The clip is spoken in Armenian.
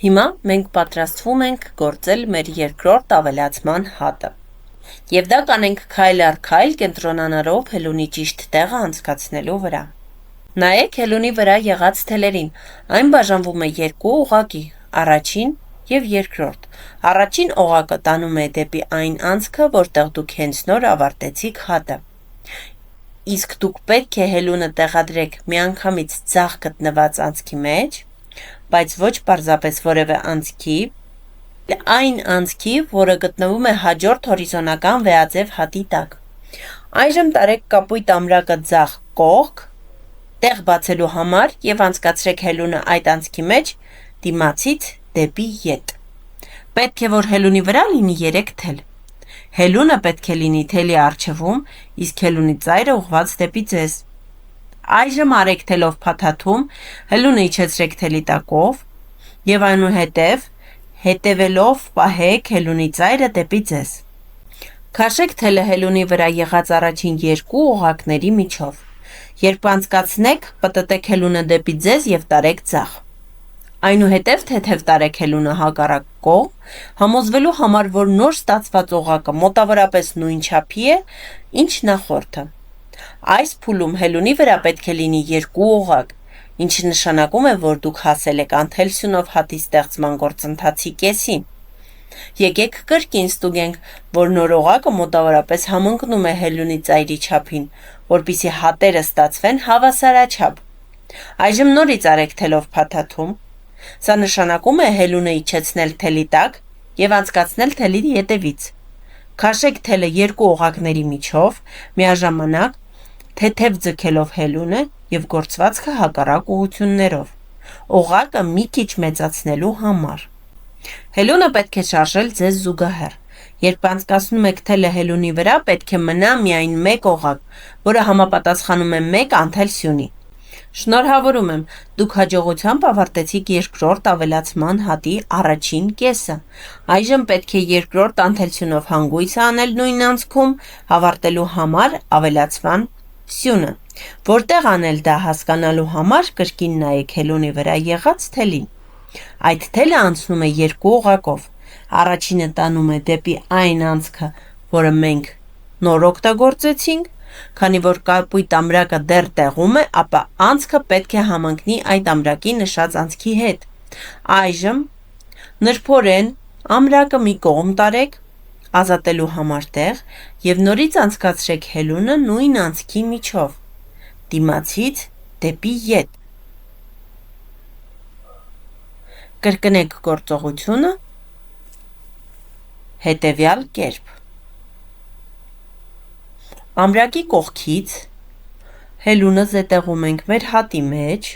Հիմա մենք պատրաստվում ենք գործել մեր երկրորդ ավելացման հատը։ Եվ դա կանենք քայլ առ քայլ կենտրոնանալով հելունի ճիշտ տեղը անցկացնելու վրա։ Նայեք հելունի վրա եղած թելերին, այն բաժանվում է երկու օղակի, առաջին և երկրորդ։ Առաջին օղակը տանում է դեպի այն անցքը, որտեղ դուք հենց նոր ավարտեցիք հատը։ Իսկ դուք պետք է հելունը տեղադրեք միանգամից ձախ գտնված անցքի մեջ, բայց ոչ պարզապես որևէ անցքի, այն անցքի, որը գտնվում է հաջորդ հորիզոնական վեաձև հատի տակ։ Այժմ տարեք կապույտ ամրակը ձախ կողք, տեղ բացելու համար և անցկացրեք հելունը այդ անցքի մեջ դիմացից դեպի ետ։ Պետք է, որ հելունի վրա լինի 3 թել։ Հելունը պետք է լինի թելի առջևում, իսկ հելունի ծայրը ուղղված դեպի ձեզ։ Այժմ արեք թելով փաթաթում, հելունը իջեցրեք թելի տակով և այնուհետև հետևելով պահեք հելունի ծայրը դեպի ձեզ։ Քաշեք թելը հելունի վրա եղած առաջին երկու օղակների միջով։ Երբ անցկացնեք, պտտեք հելունը դեպի ձեզ և տարեք ձախ։ Այնուհետև թեթև տարեք հելունը հակառակ կողմ, համոզվելու համար, որ նոր ստացված օղակը մոտավորապես նույն չափի է, ինչ նախորդը։ Այս փուլում հելունի վրա պետք է լինի 2 օղակ, ինչը նշանակում է, որ դուք հասել եք անթելսյունով հատի ստեղծման գործընթացի կեսին։ Եկեք կրկին ստուգենք, որ նոր օղակը մոտավորապես համընկնում է հելունի ծայրի չափին, որպեսզի հատերը ստացվեն հավասարաչափ։ Այժմ նորից արեք թելով փաթաթում։ Սա նշանակում է հելունը իջեցնել թելի տակ և անցկացնել թելի ետևից։ Քաշեք թելը երկու օղակների միջով, միաժամանակ թեթև ձգելով հելունը և գործվածքը հակառակ ուղղություններով, օղակը մի քիչ մեծացնելու համար։ Հելունը պետք է շարժել ձեզ զուգահեռ։ Երբ անցկացնում եք թելը հելունի վրա, պետք է մնա միայն 1 օղակ, որը համապատասխանում է 1 անթելսյունի։ Շնորհավորում եմ, դուք հաջողությամբ ավարտեցիք երկրորդ ավելացման հատի առաջին կեսը։ Այժմ պետք է երկրորդ անթելսյունով հանգույցը անել նույն անցքում, հավարտելու համար ավելացման սյունը։ Որտեղ անել դա հասկանալու համար կրկին նայեք հելունի վրա եղած թելին։ Այդ թելը անցնում է 2 օղակով։ Առաջինը տանում է դեպի այն անցքը, որը մենք նոր օգտագործեցինք, քանի որ կապույտ ամրակը դեռ տեղում է, ապա անցքը պետք է համընկնի այդ ամրակի նշած անցքի հետ։ Այժմ նրբորեն ամրակը մի կողմ տարեք, ազատելու համար տեղ, և նորից անցկացրեք հելունը նույն անցքի միջով, դիմացից դեպի ետ։ Կրկնեք գործողությունը հետևյալ կերպ։ Ամրակի կողքից հելունը զետեղում ենք մեր հատի մեջ,